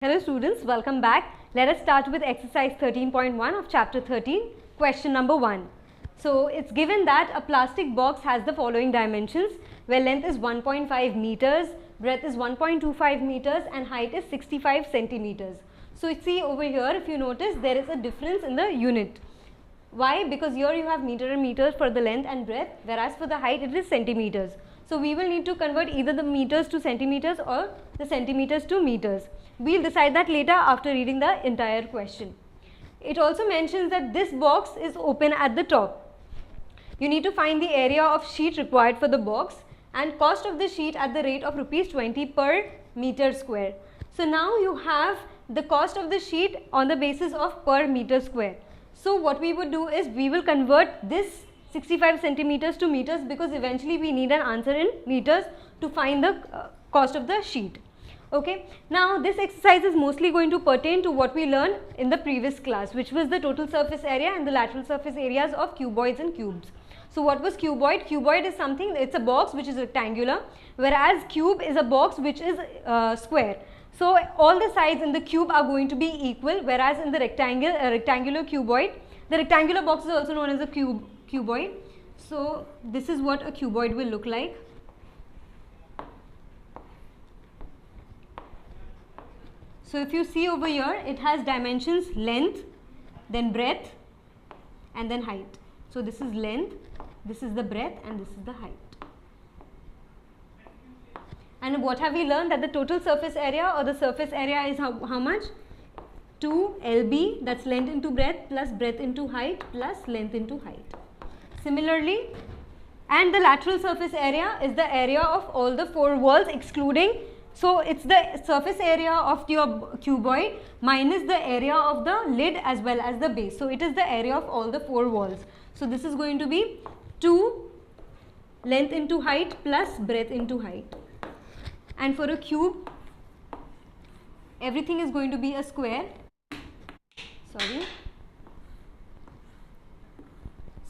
Hello students, welcome back. Let us start with exercise 13.1 of chapter 13, question number 1. So it's given that a plastic box has the following dimensions, where length is 1.5 meters, breadth is 1.25 meters and height is 65 centimeters. So see over here, if you notice, there is a difference in the unit. Why? Because here you have meter and meters for the length and breadth, whereas for the height it is centimeters. So we will need to convert either the meters to centimeters or the centimeters to meters. We'll decide that later after reading the entire question. It also mentions that this box is open at the top. You need to find the area of sheet required for the box and cost of the sheet at the rate of rupees 20 per meter square. So now you have the cost of the sheet on the basis of per meter square. So what we would do is we will convert this 65 centimeters to meters, because eventually we need an answer in meters to find the cost of the sheet. Okay. Now this exercise is mostly going to pertain to what we learned in the previous class, which was the total surface area and the lateral surface areas of cuboids and cubes. So what was cuboid? Cuboid is something, it's a box which is rectangular, whereas cube is a box which is square. So all the sides in the cube are going to be equal, whereas in the rectangular cuboid, the rectangular box is also known as a cuboid. So this is what a cuboid will look like. So if you see over here, it has dimensions length, then breadth and then height. So this is length, this is the breadth and this is the height. And what have we learned? That the total surface area or the surface area is how much? 2 LB, that's length into breadth plus breadth into height plus length into height. Similarly, and the lateral surface area is the area of all the four walls excluding, so it's the surface area of your cuboid minus the area of the lid as well as the base. So it is the area of all the four walls. So this is going to be 2 length into height plus breadth into height. And for a cube, everything is going to be a square. Sorry.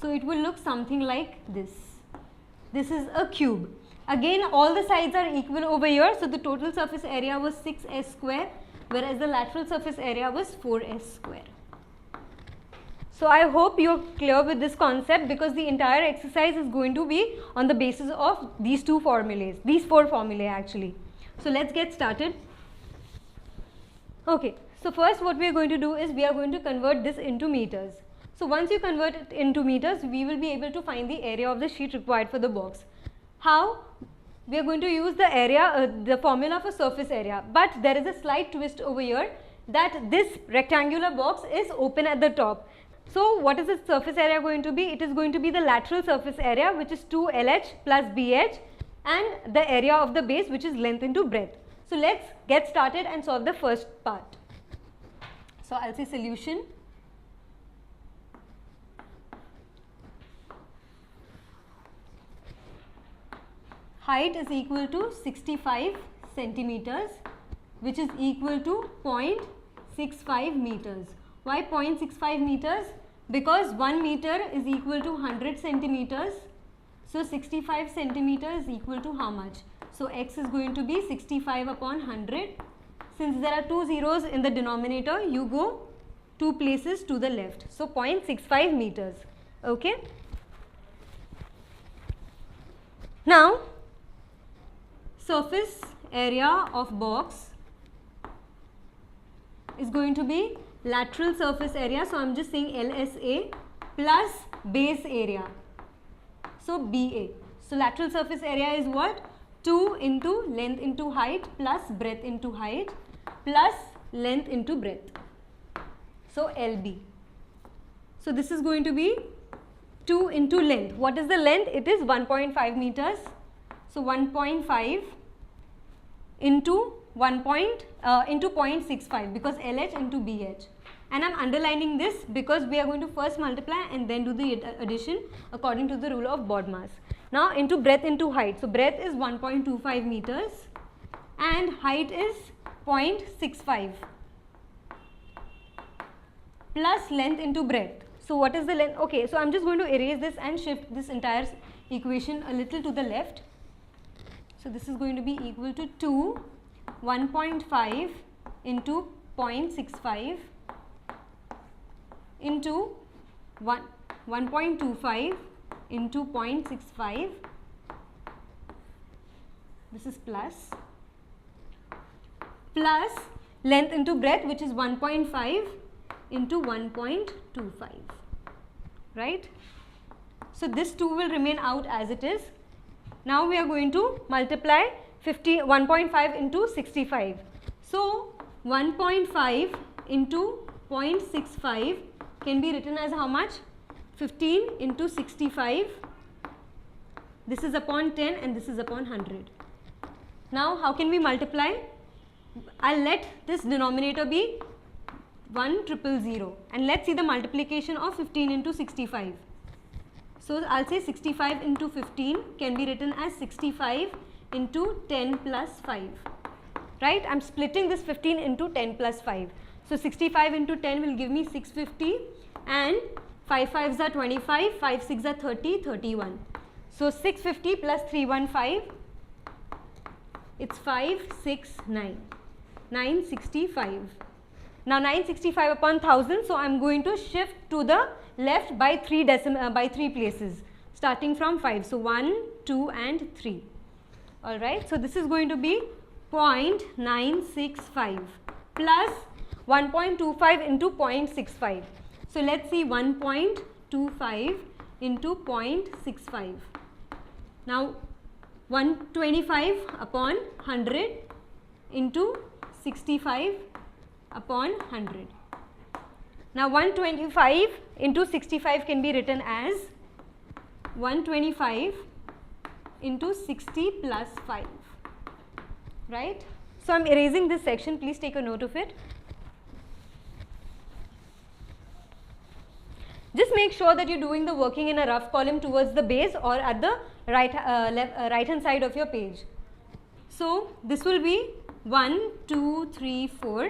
So it will look something like this. This is a cube. Again, all the sides are equal over here. So the total surface area was 6s square, whereas the lateral surface area was 4s square. So I hope you're clear with this concept, because the entire exercise is going to be on the basis of these two formulas, these four formulae actually. So let's get started. Okay, so first what we are going to do is we are going to convert this into meters. So once you convert it into meters, we will be able to find the area of the sheet required for the box. How? We are going to use the area, the formula for surface area, but there is a slight twist over here, that this rectangular box is open at the top. So what is the surface area going to be? It is going to be the lateral surface area, which is 2 LH plus BH, and the area of the base, which is length into breadth. So let's get started and solve the first part. So I'll say solution. Height is equal to 65 centimeters, which is equal to 0.65 meters. Why 0.65 meters? Because 1 meter is equal to 100 centimeters. So 65 centimeters is equal to how much? So x is going to be 65 upon 100. Since there are two zeros in the denominator, you go 2 places to the left. So 0.65 meters. Okay. Now, surface area of box is going to be lateral surface area. So I'm just saying LSA plus base area. So BA. So lateral surface area is what? 2 into length into height plus breadth into height plus length into breadth. So LB. So this is going to be 2 into length. What is the length? It is 1.5 meters. So 1.5 into 0.65, because LH into BH. And I'm underlining this because we are going to first multiply and then do the addition according to the rule of BODMAS. Now into breadth into height. So breadth is 1.25 meters and height is 0.65 plus length into breadth. So what is the length? Okay, so I'm just going to erase this and shift this entire equation a little to the left. So this is going to be equal to 2 1.5 into 0.65 into 1.25 into 0.65, this is plus length into breadth, which is 1.5 into 1.25, right? So this 2 will remain out as it is. Now we are going to multiply 1.5 into 65. So 1.5 into 0.65 can be written as how much? 15 into 65. This is upon 10 and this is upon 100. Now how can we multiply? I'll let this denominator be 1,000 and let's see the multiplication of 15 into 65. So I'll say 65 into 15 can be written as 65 into 10 plus 5, right? I'm splitting this 15 into 10 plus 5. So 65 into 10 will give me 650 and 5 5s are 25, 5 6 are 30, 31. So 650 plus 315, it's 569, 965. Now 965 upon 1000, so I'm going to shift to the left by 3 places, starting from 5. So 1, 2 and 3. Alright, so this is going to be 0.965 plus 1.25 into 0.65. So let's see 1.25 into 0.65. Now 125 upon 100 into 65 upon 100. Now 125 into 65 can be written as 125 into 60 plus 5, right? So I'm erasing this section, please take a note of it. Just make sure that you're doing the working in a rough column towards the base or at the right hand side of your page. So this will be 1, 2, 3, 4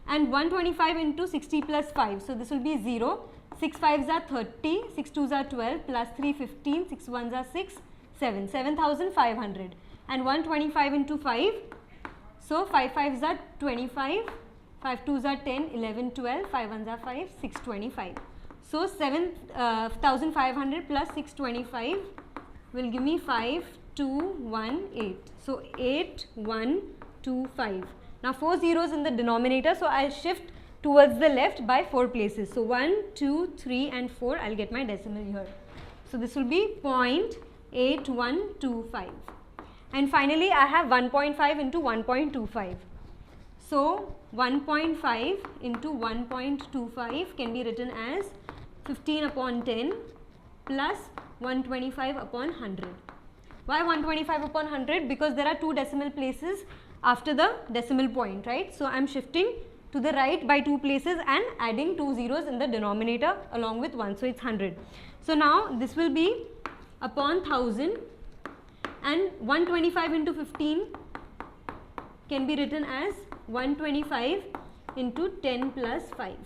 and 125 into 60 plus 5. So this will be 0, 6 5s are 30, 6 2s are 12 plus 3 15, 6 1s are 6, 7, 7500 and 125 into 5. So 5 5s are 25, 5 2s are 10, 11, 12, 5 1s are 5, 625. So 7500 plus 625 will give me 5218. So 8125. Now 4 zeros in the denominator, so I'll shift towards the left by 4 places. So 1, 2, 3 and 4, I'll get my decimal here. So this will be 0.8125. And finally I have 1.5 into 1.25. So 1.5 into 1.25 can be written as 15 upon 10 plus 125 upon 100. Why 125 upon 100? Because there are 2 decimal places after the decimal point, right? So I'm shifting to the right by 2 places and adding 2 zeros in the denominator along with 1. So it's 100. So now this will be upon 1000 and 125 into 15 can be written as 125 into 10 plus 5,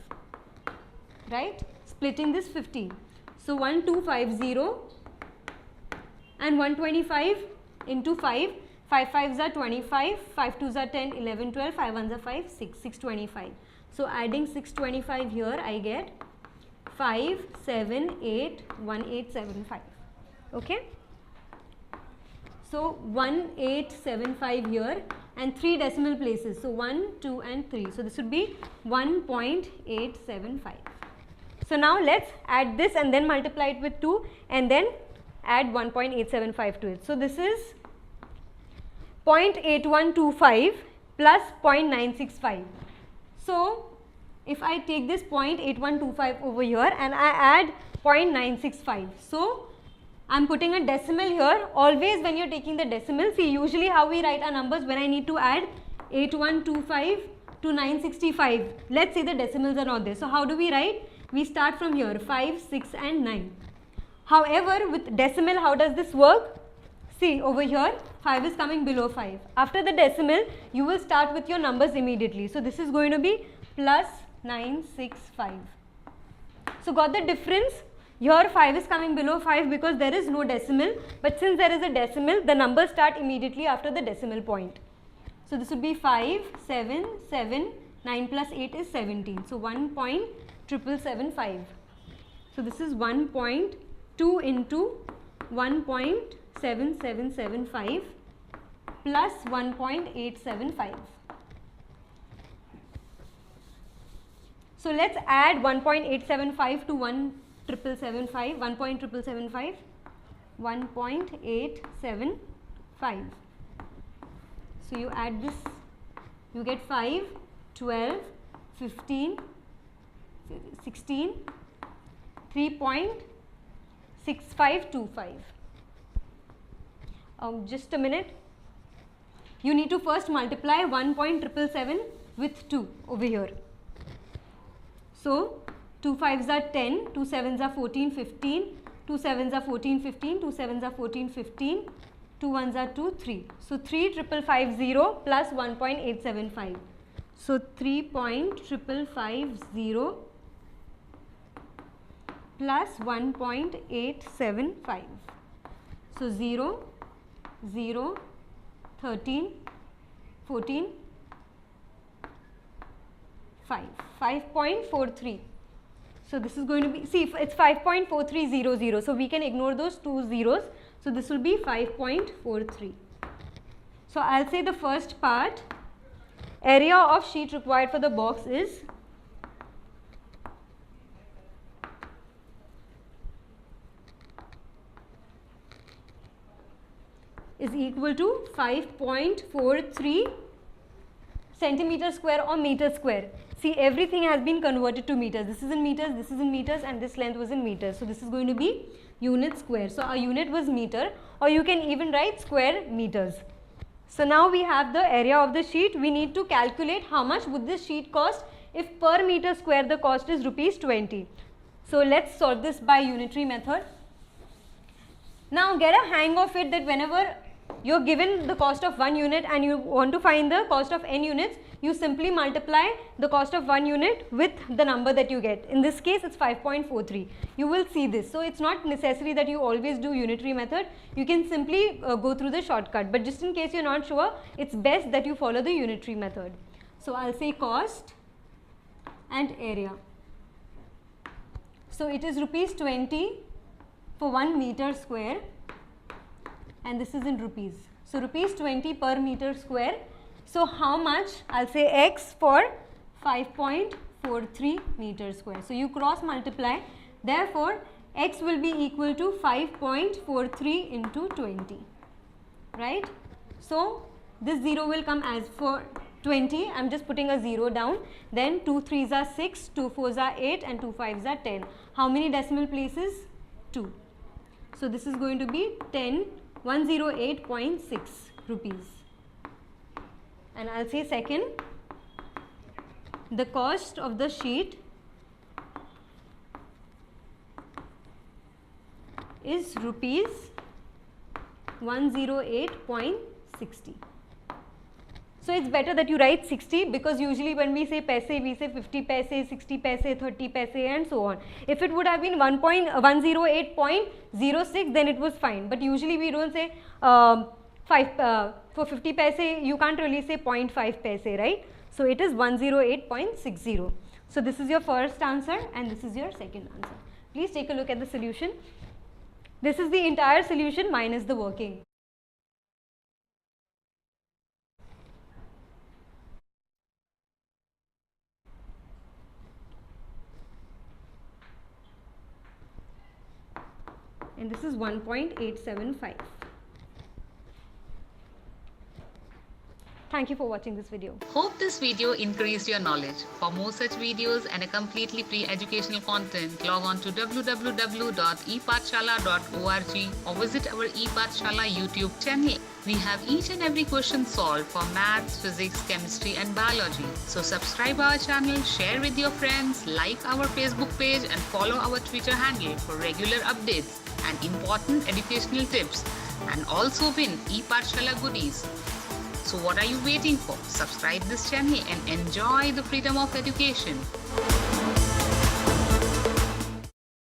right? Splitting this 15. So 1250 and 125 into 5, 5 5s are 25, 5 2s are 10, 11, 12, 5 1s are 5, 6, 625. So adding 625 here, I get 5781875. Okay. So 1875 here and 3 decimal places. So 1, 2 and 3. So this would be 1.875. So now let's add this and then multiply it with 2 and then add 1.875 to it. So this is 0.8125 plus 0.965. So if I take this 0.8125 over here and I add 0.965. So I'm putting a decimal here. Always when you're taking the decimal, see usually how we write our numbers when I need to add 8125 to 965. Let's say the decimals are not there. So how do we write? We start from here 5, 6 and 9. However, with decimal, how does this work? See over here 5 is coming below 5. After the decimal, you will start with your numbers immediately. So this is going to be plus 965. So got the difference? Here 5 is coming below 5 because there is no decimal, but since there is a decimal, the numbers start immediately after the decimal point. So this would be 5, 7, 7, 9 plus 8 is 17. So 1.7775. So this is 1.2 into 1.7775 plus 1.875. So let's add 1.875 to 1.775, 1.775, 1.875. So you add this, you get 5, 12, 15, 16, 3.6525. Just a minute. You need to first multiply 1.777 with 2 over here. So 2 5s are 10, 2 7s are 14, 15, 2 7s are 14, 15, 2 7s are 14, 15, 2 1s are 2, 3. So 3.550 plus 1.875. So 3.550 plus 1.875. So 0, 0, 13, 14, 5, 5.43. So this is going to be, see, it's 5.4300. So we can ignore those 2 zeros. So this will be 5.43. So I'll say the first part, area of sheet required for the box is equal to 5.43 centimeter square or meter square. See, everything has been converted to meters. This is in meters, this is in meters, and this length was in meters. So this is going to be unit square. So our unit was meter, or you can even write square meters. So now we have the area of the sheet. We need to calculate how much would this sheet cost if per meter square the cost is rupees 20. So let's solve this by unitary method. Now get a hang of it that whenever you're given the cost of 1 unit and you want to find the cost of n units, you simply multiply the cost of 1 unit with the number that you get. In this case, it's 5.43. You will see this. So it's not necessary that you always do unitary method. You can simply go through the shortcut. But just in case you're not sure, it's best that you follow the unitary method. So I'll say cost and area. So it is rupees 20 for 1 meter square, and this is in rupees. So rupees 20 per meter square. So how much? I'll say x for 5.43 meter square. So you cross multiply. Therefore, x will be equal to 5.43 into 20. Right? So this 0 will come as for 20. I'm just putting a 0 down. Then 2 3s are 6, 2 4s are 8, and 2 5s are 10. How many decimal places? 2. So this is going to be 108.6 rupees. And I'll say second, the cost of the sheet is rupees 108.60. So it's better that you write 60, because usually when we say paise, we say 50 paise, 60 paise, 30 paise, and so on. If it would have been 108.06, then it was fine. But usually we don't say for 50 paise, you can't really say 0.5 paise, right? So it is 108.60. So this is your first answer and this is your second answer. Please take a look at the solution. This is the entire solution minus the working. And this is 1.875. Thank you for watching this video. Hope this video increased your knowledge. For more such videos and a completely free educational content, log on to www.epathshala.org or visit our ePathshala YouTube channel. We have each and every question solved for maths, physics, chemistry and biology. So subscribe our channel, share with your friends, like our Facebook page and follow our Twitter handle for regular updates and important educational tips, and also win ePathshala goodies. So what are you waiting for? Subscribe this channel and enjoy the freedom of education.